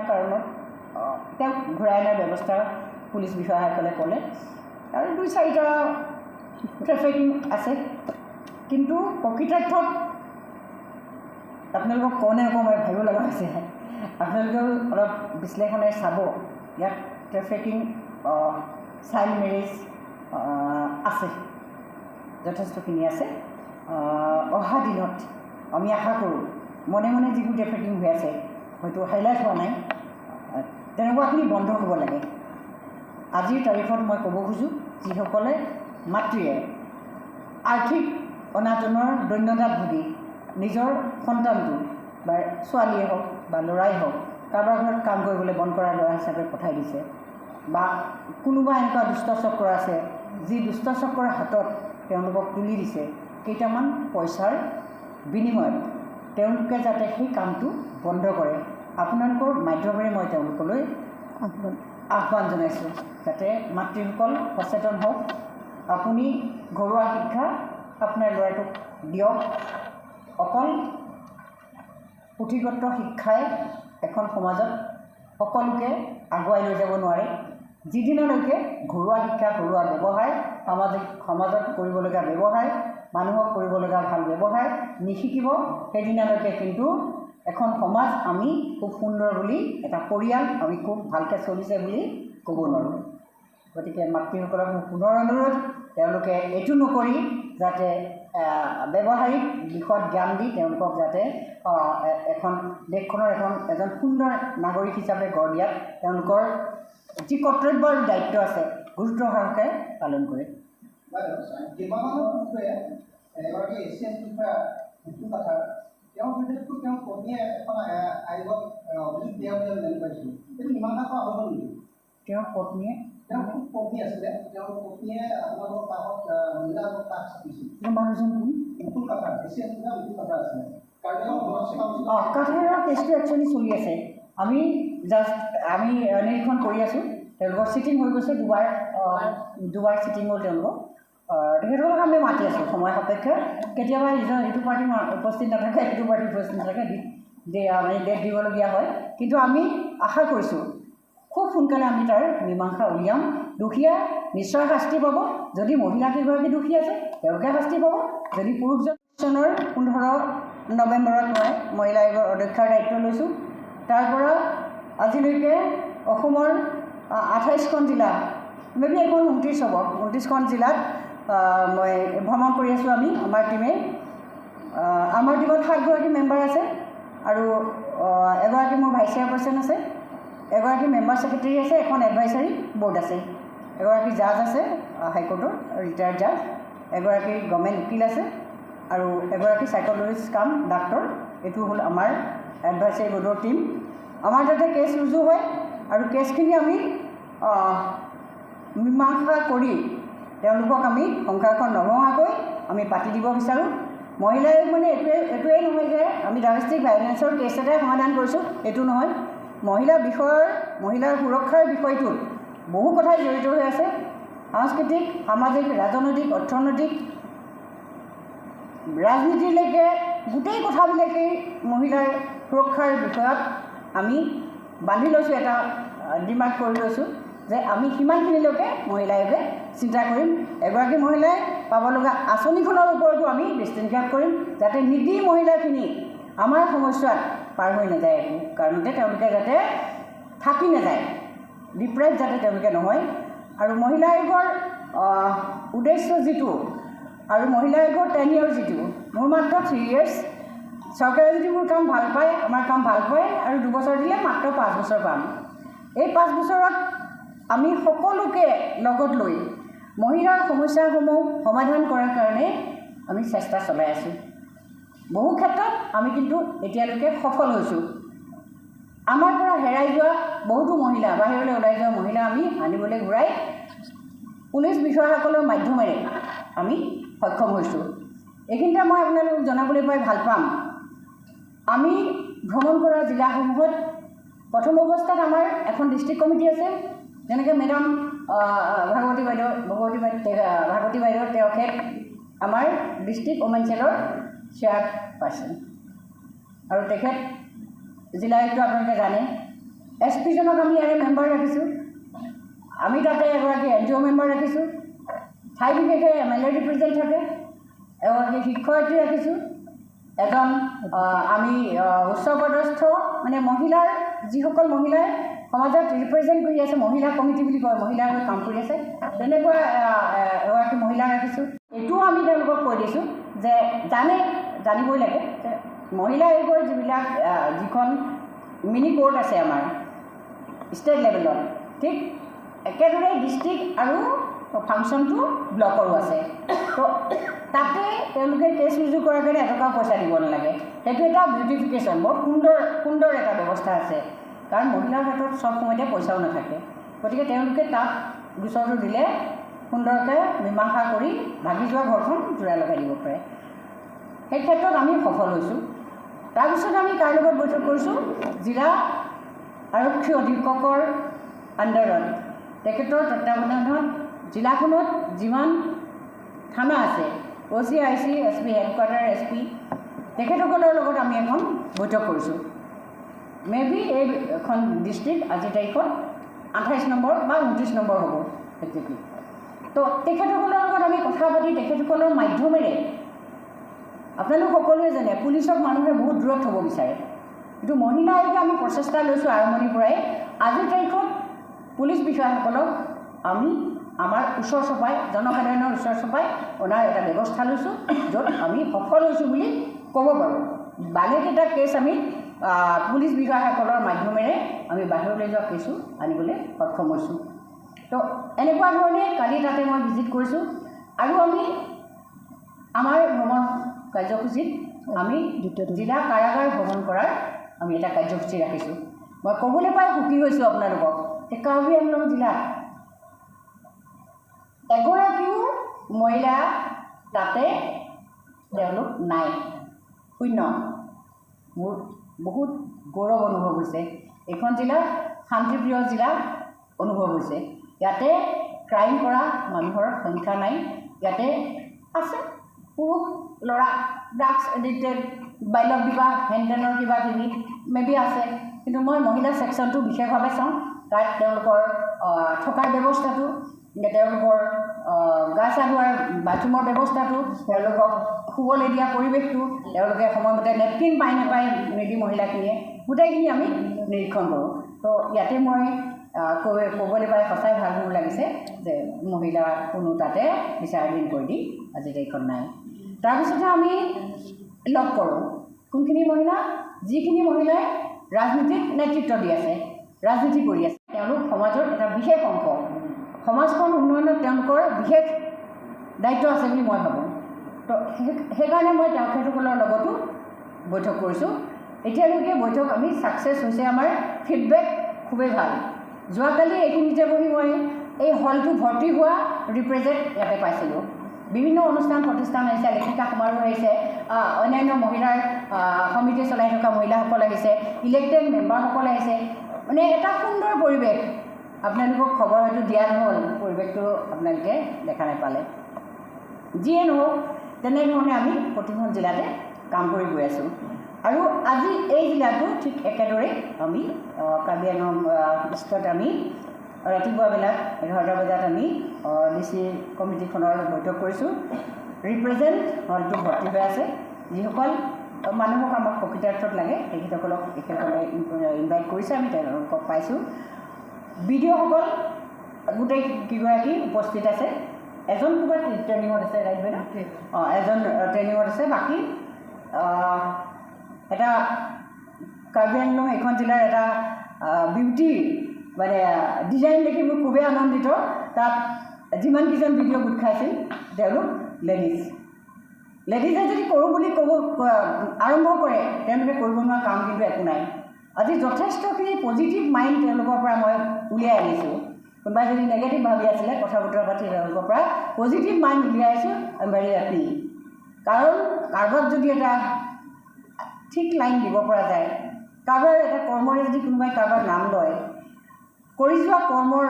কাৰণত তেওঁক ঘূৰাই অনাৰ ব্যৱস্থা পুলিচ বিষয়াসকলে ক'লে আৰু 2-4টা ট্ৰেফিকিং আছে কিন্তু প্ৰকৃতাৰ্থত আপোনালোকক কওঁ মই ভাবিব লগা হৈছে আপোনালোকেও অলপ বিশ্লেষণে চাব ইয়াত ট্ৰেফিকিং চাইল্ড মেৰেজ আছে যথেষ্টখিনি আছে অহা দিনত আমি আশা কৰোঁ মনে মনে যিবোৰ ট্ৰেফিকিং হৈ আছে হয়তো হাইলাইট হোৱা নাই তেনেকুৱাখিনি বন্ধ হ'ব লাগে আজিৰ তাৰিখত মই ক'ব খোজোঁ যিসকলে মাতৃয়ে আৰ্থিক অনাটনৰ দৈন্যতাত ভুগি নিজৰ সন্তানটো বা ছোৱালীয়ে হওক বা ল'ৰাই হওক কাৰোবাৰ ঘৰত কাম কৰিবলৈ বন্ধ কৰা ল'ৰা হিচাপে পঠাই দিছে বা কোনোবা এনেকুৱা দুষ্ট চক্ৰ আছে যি দুষ্ট চক্ৰৰ হাতত তেওঁলোকক তুলি দিছে কেইটামান পইচাৰ বিনিময়ত তেওঁলোকে যাতে সেই কামটো বন্ধ কৰে আপোনালোকৰ মাধ্যমেৰে মই তেওঁলোকলৈ আহ্বান জনাইছোঁ যাতে মাতৃসকল সচেতন হওক আপুনি ঘৰুৱা শিক্ষা আপোনাৰ ল'ৰাটোক দিয়ক অকল পুথিগত শিক্ষাই এখন সমাজত সকলোকে আগুৱাই লৈ যাব নোৱাৰে যিদিনলৈকে ঘৰুৱা শিক্ষা ঘৰুৱা ব্যৱহাৰ সমাজত কৰিবলগীয়া ব্যৱহাৰ মানুহক কৰিবলগীয়া ভাল ব্যৱহাৰ নিশিকিব সেইদিনলৈকে কিন্তু এখন সমাজ আমি খুব সুন্দৰ বুলি এটা পৰিয়াল আমি খুব ভালকৈ চলিছে বুলি ক'ব নোৱাৰোঁ গতিকে মাতৃসকলক মোৰ পুনৰ অনুৰোধ তেওঁলোকে এইটো নকৰি যাতে ব্যৱহাৰিক দিশত জ্ঞান দি তেওঁলোকক যাতে এখন দেশখনৰ এজন সুন্দৰ নাগৰিক হিচাপে গঢ় দিয়াত তেওঁলোকৰ যি কৰ্তব্য আৰু দায়িত্ব আছে গুৰুত্ব সহকাৰে পালন কৰে তেওঁৰ পত্নীয়ে পত্নী আছিলে তেওঁৰ পত্নীয়ে আপোনালোকৰ কাষত মহিলাৰ কাষ চাপিছিল মানুহজন মুকুল কাঠাৰ মুকুল কাঠাৰ আছিলে কাঠাৰৰ কেছটো একচুৱেলি চলি আছে আমি নিৰীক্ষণ কৰি আছোঁ তেওঁলোকৰ চিটিং হৈ গৈছে দুবাৰ চিটিং হ'ল তেওঁলোকক তেখেতসকলক আমি মাতি আছোঁ সময় সাপেক্ষে কেতিয়াবা ইটো পাৰ্টি উপস্থিত নাথাকে ইটো পাৰ্টি উপস্থিত নাথাকে আমি ডেট দিবলগীয়া হয় কিন্তু আমি আশা কৰিছোঁ খুব সোনকালে আমি তাৰ মীমাংসা উলিয়াম দুখীয়া নিশ্চয় শাস্তি পাব যদি মহিলা কেইগৰাকী দোষী আছে তেওঁলোকে শাস্তি পাব যদি পুৰুষজন 15 নৱেম্বৰত মই মহিলা আয়োগৰ অধ্যক্ষৰ দায়িত্ব লৈছোঁ তাৰ পৰা আজিলৈকে অসমৰ 28খন জিলা মেবি এখন 29খন জিলাত মই ভ্ৰমণ কৰি আছোঁ আমাৰ টিমে আমাৰ টিমত 7গৰাকী মেম্বাৰ আছে আৰু এগৰাকী মোৰ ভাইচ চেয়াৰপাৰ্চন আছে এগৰাকী মেম্বাৰ ছেক্ৰেটাৰী আছে এখন এডভাইচাৰী বৰ্ড আছে এগৰাকী জাজ আছে হাইকোৰ্টৰ ৰিটায়াৰ্ড জাজ এগৰাকী গভৰ্ণমেণ্ট উকিল আছে আৰু এগৰাকী সাইকোলজিষ্ট কাম ডাক্তৰ এইটো হ'ল আমাৰ এডভাইচাৰী বৰ্ডৰ টিম আমাৰ যাতে কেছ ৰুজু হয় আৰু কেছখিনি আমি মীমাংসা কৰি তেওঁলোকক আমি সংসাৰখন নভঙাকৈ আমি পাতি দিব বিচাৰোঁ মহিলাই মানে এইটোৱেই নহয় যে আমি ডমেষ্টিক ভাইলেঞ্চৰ কেছ এটাই সমাধান কৰিছোঁ এইটো নহয় মহিলাৰ সুৰক্ষাৰ বিষয়টোত বহু কথাই জড়িত হৈ আছে সাংস্কৃতিক সামাজিক ৰাজনৈতিক অৰ্থনৈতিক ৰাজনীতিলৈকে গোটেই কথাবিলাকেই মহিলাৰ সুৰক্ষাৰ বিষয়ত আমি বান্ধি লৈছোঁ এটা ডিমাণ্ড কৰি লৈছোঁ যে আমি সিমানখিনিলৈকে মহিলা আয়োগে চিন্তা কৰিম এগৰাকী মহিলাই পাব লগা আঁচনিখনৰ ওপৰতো আমি দৃষ্টি নিক্ষেপ কৰিম যাতে নিদি মহিলাখিনি আমাৰ সমস্যাত পাৰ হৈ নাযায় একো কাৰণতে তেওঁলোকে যাতে থাকি নাযায় ডিপ্ৰেছ যাতে তেওঁলোকে নহয় আৰু মহিলা আয়োগৰ উদ্দেশ্য যিটো আৰু মহিলা আয়োগৰ টেনিয়ৰ যিটো মোৰ মাত্ৰ 3 years চৰকাৰে যদি মোৰ কাম ভাল পায় আমাৰ কাম ভাল পায় আৰু 2 বছৰ দিলে মাত্ৰ 5 বছৰ পাম এই 5 বছৰত আমি সকলোকে লগত লৈ মহিলাৰ সমস্যাসমূহ সমাধান কৰাৰ কাৰণে আমি চেষ্টা চলাই আছোঁ বহু ক্ষেত্ৰত আমি কিন্তু এতিয়ালৈকে সফল হৈছোঁ আমাৰ পৰা হেৰাই যোৱা বহুতো মহিলা বাহিৰলৈ ওলাই যোৱা মহিলা আমি আনিবলৈ ঘূৰাই পুলিচ বিষয়াসকলৰ মাধ্যমেৰে আমি সক্ষম হৈছোঁ এইখিনিতে মই আপোনালোকক জনাবলৈ পাই ভাল পাম আমি ভ্ৰমণ কৰা জিলাসমূহত প্ৰথম অৱস্থাত আমাৰ এখন ডিষ্ট্ৰিক্ট কমিটি আছে যেনেকৈ মেডাম ভাগৱতী বাইদেউ তেখেত আমাৰ ডিষ্ট্ৰিক্ট ওমেন চেলৰ চেয়াৰপাৰ্চন আৰু তেখেত জিলা আয়ুক্ত আপোনালোকে জানে SP জনক আমি ইয়াৰে মেম্বাৰ ৰাখিছোঁ, আমি তাতে এগৰাকী NGO মেম্বাৰ ৰাখিছোঁ, ঠাই বিশেষে MLA ৰিপ্ৰেজেণ্ট থাকে, এগৰাকী শিক্ষয়িত্ৰী ৰাখিছোঁ, এজন আমি উচ্চপদস্থ মানে মহিলাৰ যিসকল মহিলাই সমাজত ৰিপ্ৰেজেণ্ট কৰি আছে, মহিলা কমিটি বুলি কয়, মহিলাৰ হৈ কাম কৰি আছে, তেনেকুৱা এগৰাকী মহিলা ৰাখিছোঁ। এইটোও আমি তেওঁলোকক কৈ দিছোঁ যে জানিবই লাগে যে মহিলা আয়োগৰ যিবিলাক যিখন মিনি কোৰ্ট আছে আমাৰ ষ্টেট লেভেলত, ঠিক একেদৰে ডিষ্ট্ৰিক্ট আৰু ফাংচনটো ব্লকৰো আছে। তো তাতে তেওঁলোকে কেছ ৰুজু কৰাৰ কাৰণে এটকাও পইচা দিব নালাগে। সেইটো এটা বিউটিফিকেশ্যন, বহুত সুন্দৰ এটা ব্যৱস্থা আছে, কাৰণ মহিলাৰ ক্ষেত্ৰত চব সময়তে পইচাও নাথাকে। গতিকে তেওঁলোকে তাত গোচৰটো দিলে সুন্দৰকৈ মীমাংসা কৰি ভাগি যোৱা ঘৰখন জোৰা লগাই দিব পাৰে। সেই ক্ষেত্ৰত আমি সফল হৈছোঁ। তাৰপিছত আমি কাৰ লগত বৈঠক কৰিছোঁ, জিলা আৰক্ষী অধীক্ষকৰ আণ্ডাৰত তেখেতৰ তত্বাৱধানত জিলাখনত যিমান থানা আছে, OC, IC, SP, headquarter SP, তেখেতসকলৰ লগত আমি এখন বৈঠক কৰিছোঁ। মেবি এইখন ডিষ্ট্ৰিক্ট আজিৰ তাৰিখত 28 নম্বৰ বা 29 নম্বৰ হ'ব একজেক্টলি। তো তেখেতসকলৰ লগত আমি কথা পাতি তেখেতসকলৰ মাধ্যমেৰে আপোনালোক সকলোৱে জানে পুলিচক মানুহে বহুত দূৰত থ'ব বিচাৰে, কিন্তু মহিলা আয়োগে আমি প্ৰচেষ্টা লৈছোঁ আৰম্ভণিৰ পৰাই। আজিৰ তাৰিখত পুলিচ বিষয়াসকলক আমি আমাৰ ওচৰ চপাই জনসাধাৰণৰ ওচৰ চপাই অনাৰ এটা ব্যৱস্থা লৈছোঁ, য'ত আমি সফল হৈছোঁ বুলি ক'ব পাৰোঁ। ভালেকেইটা কেছ আমি পুলিচ বিষয়াসকলৰ মাধ্যমেৰে আমি বাহিৰলৈ যোৱা কেছো আনিবলৈ সক্ষম হৈছোঁ। তো এনেকুৱা ধৰণে কালি তাতে মই ভিজিট কৰিছোঁ, আৰু আমি আমাৰ ভ্ৰমণ কাৰ্যসূচীত আমি জিলা কাৰাগাৰ ভ্ৰমণ কৰাৰ আমি এটা কাৰ্যসূচী ৰাখিছোঁ। মই ক'বলৈ পাই সুখী হৈছোঁ আপোনালোকক যে কাৰ্বি আংলং জিলাত এগৰাকীও মহিলা তাতে তেওঁলোক নাই, শূন্য। মোৰ বহুত গৌৰৱ অনুভৱ হৈছে, এইখন জিলা শান্তিপ্ৰিয় জিলা অনুভৱ হৈছে। ইয়াতে ক্ৰাইম কৰা মানুহৰ সংখ্যা নাই, ইয়াতে আছে পুৰুষ ল'ৰা ড্ৰাগছ এডিক্টেড, বাল্য বিবাহ, হেনটেনৰ কিবা কিবি মেবি আছে, কিন্তু মই মহিলা ছেকশ্যনটো বিশেষভাৱে চাওঁ। তাত তেওঁলোকৰ থকাৰ ব্যৱস্থাটো, তেওঁলোকৰ গা চা ধোৱাৰ বাথৰুমৰ ব্যৱস্থাটো, তেওঁলোকক শুবলৈ দিয়া পৰিৱেশটো, তেওঁলোকে সময়মতে নেপকিন পাই নাপায় নেদি মহিলাখিনিয়ে, গোটেইখিনি আমি নিৰীক্ষণ কৰোঁ। তো ইয়াতে মই ক'বলৈ পাই সঁচাই ভাল মোৰ লাগিছে যে মহিলা কোনো তাতে বিচাৰাধীন কৰি দি আজিৰ তাৰিখত নাই। তাৰপিছতে আমি লগ কৰোঁ কোনখিনি মহিলা, যিখিনি মহিলাই ৰাজনীতিত নেতৃত্ব দি আছে, ৰাজনীতি কৰি আছে, তেওঁলোক সমাজৰ এটা বিশেষ অংশ, সমাজখন উন্নয়নত তেওঁলোকৰ বিশেষ দায়িত্ব আছে বুলি মই ভাবোঁ। তো সেইকাৰণে মই তেখেতসকলৰ লগতো বৈঠক কৰিছোঁ। এতিয়ালৈকে বৈঠক আমি ছাকচেছ হৈছে, আমাৰ ফিডবেক খুবেই ভাল। যোৱাকালি এইখিনিতে বহি মই এই হলটো ভৰ্তি হোৱা ৰিপ্ৰেজেণ্ট ইয়াতে পাইছিলোঁ। বিভিন্ন অনুষ্ঠান প্ৰতিষ্ঠান আহিছে, লেখিকা সমাৰোহ আহিছে, অন্যান্য মহিলাৰ সমিতি চলাই থকা মহিলাসকল আহিছে, ইলেক্টেড মেম্বাৰসকল আহিছে, মানে এটা সুন্দৰ পৰিৱেশ। আপোনালোকক খবৰ হয়তো দিয়া নহ'ল, পৰিৱেশটো আপোনালোকে দেখা নাপালে। যিয়ে নহওক, তেনেধৰণে আমি প্ৰতিখন জিলাতে কাম কৰি গৈ আছোঁ। আৰু আজি এই জিলাটো ঠিক একেদৰে আমি কাৰ্বি আংলং ইষ্টত আমি ৰাতিপুৱা বেলাত 11টা বজাত আমি DC কমিটিখনৰ বৈঠক কৰিছোঁ। ৰিপ্ৰেজেণ্ট হলটো ভৰ্তি হৈ আছে, যিসকল মানুহক আমাক প্ৰকৃতাৰ্থত লাগে তেখেতসকলক একেলগে ইনভাইট কৰিছে, আমি তেওঁলোকক পাইছোঁ। BDOসকল গোটেই কেইগৰাকী উপস্থিত আছে, এজন ক'ৰবাত ট্ৰেইনিঙত আছে, ৰাইট বাইদেউ? এজন ট্ৰেইনিঙত আছে। বাকী এটা কাৰ্বি আংলং এইখন জিলাৰ এটা বিউটি মানে ডিজাইন দেখি মোৰ খুবেই আনন্দিত। তাত যিমানকেইজন ভিডিঅ' গোট খাইছিল তেওঁলোক লেডিজে যদি কৰোঁ বুলি আৰম্ভ কৰে, তেওঁলোকে কৰিব নোৱাৰা কাম কিন্তু একো নাই। আজি যথেষ্টখিনি পজিটিভ মাইণ্ড তেওঁলোকৰ পৰা মই উলিয়াই আনিছোঁ। কোনোবাই যদি নেগেটিভ ভাবি আছিলে, কথা বতৰা পাতি তেওঁলোকৰ পৰা পজিটিভ মাইণ্ড উলিয়াই আছোঁ। আই এম ভেৰি হেপী, কাৰণ কাৰোবাক যদি এটা ঠিক লাইন দিব পৰা যায়, কাৰোবাৰ এটা কৰ্মৰে যদি কোনোবাই কাৰোবাৰ নাম লয়, কৰি যোৱা কৰ্মৰ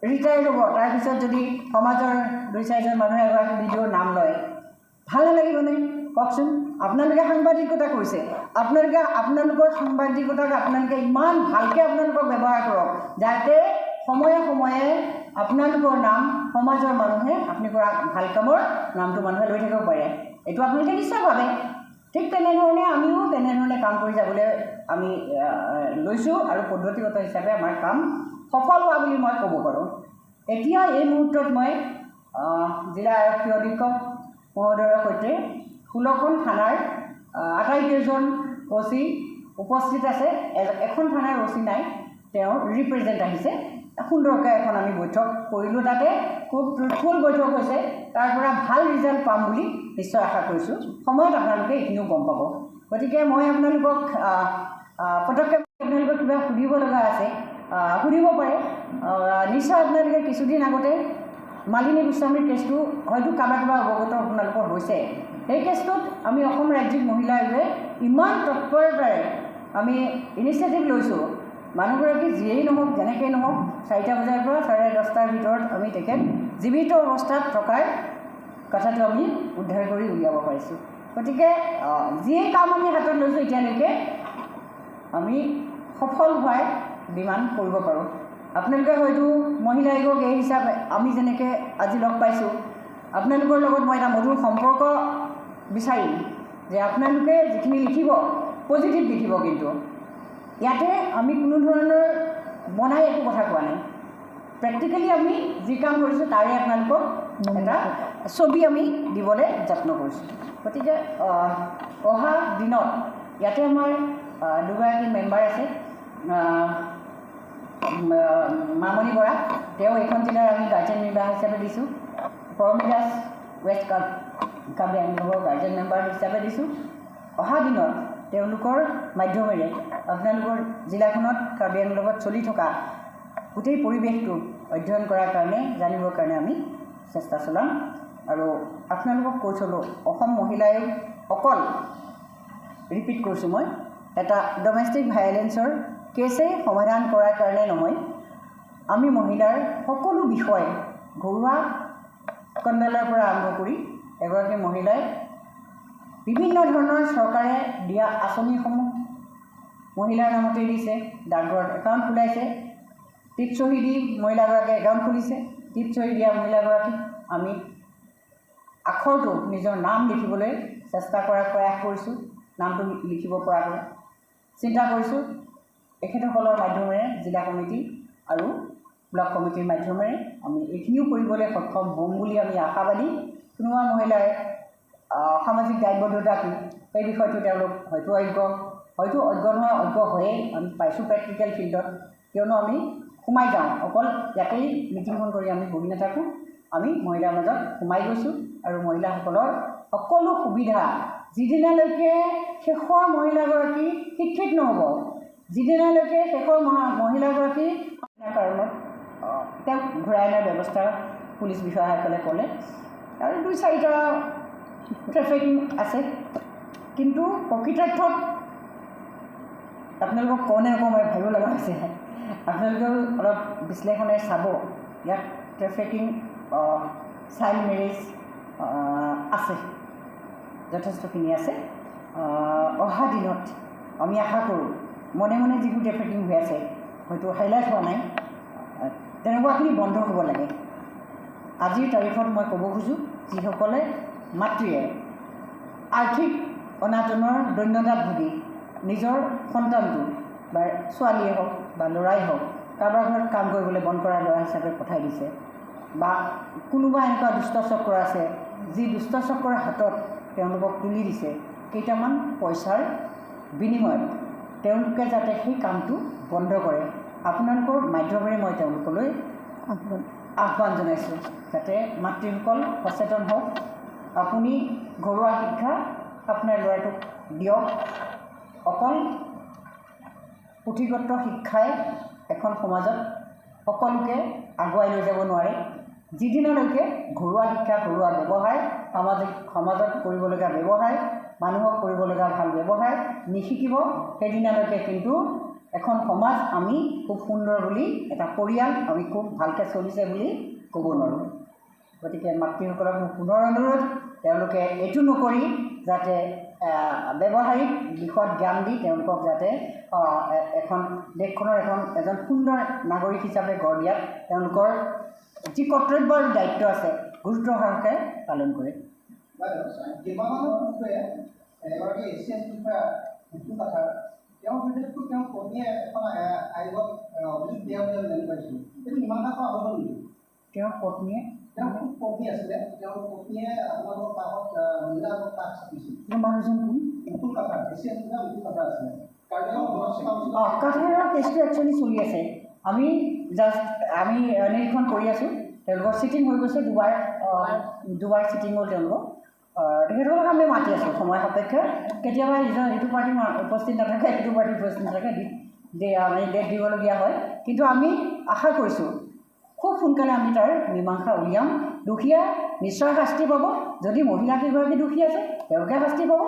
ৰিটায়াৰ হ'ব, তাৰপিছত যদি সমাজৰ 2-4জন মানুহে এগৰাকী ভিডিঅ'ৰ নাম লয়, ভাল নালাগিবনে কওকচোন? আপোনালোকে সাংবাদিকতা কৰিছে, আপোনালোকৰ সাংবাদিকতাক আপোনালোকে ইমান ভালকৈ আপোনালোকক যাতে সময়ে সময়ে আপোনালোকৰ নাম সমাজৰ মানুহে আপুনি কৰা ভাল কামৰ নামটো মানুহে লৈ থাকিব পাৰে। এইটো আপোনালোকে নিশ্চয় ভাবে। ঠিক তেনেধৰণে আমিও তেনেধৰণে কাম কৰি যাবলৈ আমি লৈছোঁ আৰু পদ্ধতিগত হিচাপে আমাৰ কাম সফল হোৱা বুলি মই ক'ব পাৰোঁ। এতিয়া এই মুহূৰ্তত মই জিলা আৰক্ষী অধীক্ষক মহোদয়ৰ সৈতে 16খন থানাৰ আটাইকেইজন OC উপস্থিত আছে। এখন থানাৰ OC নাই, তেওঁ ৰিপ্ৰেজেণ্ট আহিছে। সুন্দৰকৈ এখন আমি বৈঠক কৰিলোঁ, তাতে খুব ফ্ৰুটফুল বৈঠক হৈছে। তাৰ পৰা ভাল ৰিজাল্ট পাম বুলি নিশ্চয় আশা কৰিছোঁ। সময়ত আপোনালোকে এইখিনিও গম পাব। গতিকে মই আপোনালোকক পটককৈ আপোনালোকক কিবা সুধিব লগা আছে সুধিব পাৰে। নিশ্চয় আপোনালোকে কিছুদিন আগতে মালিনী গোস্বামীৰ কেছটো হয়তো কাৰোবাৰ অৱগত আপোনালোকৰ হৈছে। সেই কেছটোত আমি অসম ৰাজ্যিক মহিলা আয়োগে ইমান তৎপৰতাৰে আমি ইনিচিয়েটিভ লৈছোঁ। মানুহগৰাকী যিয়েই নহওক, যেনেকৈ নহওক, 4টা বজাৰ পৰা 10:30টাৰ ভিতৰত আমি তেখেত জীৱিত অৱস্থাত থকাৰ কথাটো আমি উদ্ধাৰ কৰি উলিয়াব পাৰিছোঁ। গতিকে যিয়েই কাম আমি হাতত লৈছোঁ এতিয়ালৈকে আমি সফল হোৱাৰ ডিমাণ্ড কৰিব পাৰোঁ। আপোনালোকে হয়তো মহিলা আয়োগক এই হিচাপে আমি যেনেকৈ আজি লগ পাইছোঁ, আপোনালোকৰ লগত মই এটা মধুৰ সম্পৰ্ক বিচাৰিম যে আপোনালোকে যিখিনি লিখিব পজিটিভ লিখিব। কিন্তু ইয়াতে আমি কোনো ধৰণৰ বনাই একো কথা কোৱা নাই। প্ৰেক্টিকেলি আমি যি কাম কৰিছোঁ তাৰে আপোনালোকক এটা ছবি আমি দিবলৈ যত্ন কৰিছোঁ। গতিকে অহা দিনত ইয়াতে আমাৰ দুগৰাকী মেম্বাৰ আছে। মামণি বৰা, তেওঁ এইখন জিলাৰ আমি গাৰ্জেন মেম্বাৰ হিচাপে দিছোঁ। পৰমী দাস ৱেষ্ট কাৰ্বি আংলঙৰ গাৰ্জেন মেম্বাৰ হিচাপে দিছোঁ। অহা দিনত তেওঁলোকৰ মাধ্যমেৰে আপোনালোকৰ জিলাখনত কাৰ্বি আংলঙত চলি থকা গোটেই পৰিৱেশটো অধ্যয়ন কৰাৰ কাৰণে, জানিবৰ কাৰণে আমি চেষ্টা চলাম। আৰু আপোনালোকক কৈ থ'লোঁ, অসম মহিলা আয়োগ অকল ৰিপিট কৰিছোঁ মই, এটা ডমেষ্টিক ভায়লেঞ্চৰ কেছেই সমাধান কৰাৰ কাৰণে নহয়, আমি মহিলাৰ সকলো বিষয় ঘৰুৱা কণ্ডলৰ পৰা আৰম্ভ কৰি এগৰাকী মহিলাই বিভিন্ন ধৰণৰ চৰকাৰে দিয়া আঁচনিসমূহ মহিলাৰ নামতেই দিছে। ডাকঘৰত একাউণ্ট খোলাইছে, টিপ চহী দি মহিলাগৰাকীয়ে একাউণ্ট খুলিছে। টিপ চহী দিয়া মহিলাগৰাকীক আমি আখৰটো নিজৰ নাম লিখিবলৈ চেষ্টা কৰাৰ প্ৰয়াস কৰিছোঁ। নামটো লিখিব পৰাকৈ চিন্তা কৰিছোঁ। এখেতসকলৰ মাধ্যমেৰে জিলা কমিটি আৰু ব্লক কমিটিৰ মাধ্যমেৰে আমি এইখিনিও কৰিবলৈ সক্ষম হ'ম বুলি আমি আশাবাদী। কোনোবা মহিলাৰ সামাজিক দায়বদ্ধতা কি সেই বিষয়টো তেওঁলোক হয়তো অজ্ঞ নহয়, অজ্ঞ হৈয়ে আমি পাইছোঁ প্ৰেক্টিকেল ফিল্ডত। কিয়নো আমি সোমাই যাওঁ, অকল ইয়াতেই মিটিংখন কৰি আমি বহি নাথাকোঁ, আমি মহিলাৰ মাজত সোমাই গৈছোঁ। আৰু মহিলাসকলৰ সকলো সুবিধা, যিদিনালৈকে শেষৰ মহিলাগৰাকী শিক্ষিত নহ'ব, যিদিনালৈকে শেষৰ মহিলাগৰাকী কাৰণত তেওঁক ঘূৰাই অনাৰ ব্যৱস্থা পুলিচ বিষয়াসকলে ক'লে। আৰু 2-4টা ট্ৰেফিকিং আছে। কিন্তু প্ৰকৃতাৰ্থত আপোনালোকক কওঁ নকওঁ মই ভাবিব লগা হৈছে। আপোনালোকেও অলপ বিশ্লেষণে চাব, ইয়াত ট্ৰেফিকিং, চাইল্ড মেৰেজ আছে, যথেষ্টখিনি আছে। অহা দিনত আমি আশা কৰোঁ, মনে মনে যিবোৰ ট্ৰেফিকিং হৈ আছে হয়তো হাইলাইট হোৱা নাই, তেনেকুৱাখিনি বন্ধ হ'ব লাগে। আজিৰ তাৰিখত মই ক'ব খোজোঁ, যিসকলে মাতৃয়ে আৰ্থিক অনাটনৰ দৈন্যতাত ভুগি নিজৰ সন্তানটো বা ছোৱালীয়ে হওক বা ল'ৰাই হওক কাৰোবাৰ ঘৰত কাম কৰিবলৈ বন্ধ কৰা ল'ৰা হিচাপে পঠাই দিছে, বা কোনোবা এনেকুৱা দুষ্ট চক্ৰ আছে যি দুষ্ট চক্ৰৰ হাতত তেওঁলোকক তুলি দিছে কেইটামান পইচাৰ বিনিময়ত, তেওঁলোকে যাতে সেই কামটো বন্ধ কৰে। আপোনালোকৰ মাধ্যমেৰে মই তেওঁলোকলৈ আহ্বান জনাইছোঁ, যাতে মাতৃসকল সচেতন হওক। আপুনি ঘৰুৱা শিক্ষা আপোনাৰ ল'ৰাটোক দিয়ক। অকল পুথিগত শিক্ষাই এখন সমাজত সকলোকে আগুৱাই লৈ যাব নোৱাৰে। যিদিনালৈকে ঘৰুৱা শিক্ষা, ঘৰুৱা ব্যৱহাৰ, সমাজত কৰিবলগীয়া ব্যৱহাৰ, মানুহক কৰিবলগীয়া ভাল ব্যৱহাৰ নিশিকিব, সেইদিনালৈকে কিন্তু এখন সমাজ আমি খুব সুন্দৰ বুলি, এটা পৰিয়াল আমি খুব ভালকৈ চলিছে বুলি ক'ব নোৱাৰোঁ। গতিকে মাতৃসকলক মোৰ পুনৰ অনুৰোধ, তেওঁলোকে এইটো নকৰি যাতে ব্যৱহাৰিক দিশত জ্ঞান দি তেওঁলোকক যাতে দেশখনৰ এজন সুন্দৰ নাগৰিক হিচাপে গঢ় দিয়াত তেওঁলোকৰ যি কৰ্তব্য আৰু দায়িত্ব আছে গুৰুত্ব সহকাৰে পালন কৰে। কেইবামানৰ বিষয়ে এগৰাকী এছিয়ান বিষয়া মৃত্যু কথা তেওঁৰ বিৰুদ্ধেতো তেওঁ পত্নীয়ে এখন আয়োগত অভিযোগ দিয়া বুলি আমি জানি পাইছোঁ। এইটো ইমানটা কৰা হ'ব নেকি? তেওঁৰ পত্নীয়ে খুব পত্নী আছিলে, তেওঁৰ পত্নীয়ে আপোনালোকৰ কাষত মহিলা আগত কাষ চাপিছিল। মানুহজন কোন? মুকুল কাঠা, এছিয়ান বিষয়া মুকুল কাঠা আছিলে। কাঠাৰৰ কেছটো একচুৱেলি চলি আছে। আমি নিৰীক্ষণ কৰি আছোঁ। তেওঁলোকৰ চিটিং হৈ গৈছে, দুবাৰ চিটিং হ'ল তেওঁলোকৰ। তেখেতসকলক আমি মাতি আছোঁ সময় সাপেক্ষে। কেতিয়াবা ইটো পাৰ্টি উপস্থিত নাথাকে, ইটো পাৰ্টি উপস্থিত নাথাকে, আমি ডেট দিবলগীয়া হয়। কিন্তু আমি আশা কৰিছোঁ খুব সোনকালে আমি তাৰ মীমাংসা উলিয়াম। দোষীয়ে নিশ্চয় শাস্তি পাব। যদি মহিলা কেইগৰাকী দোষী আছে তেওঁলোকে শাস্তি পাব।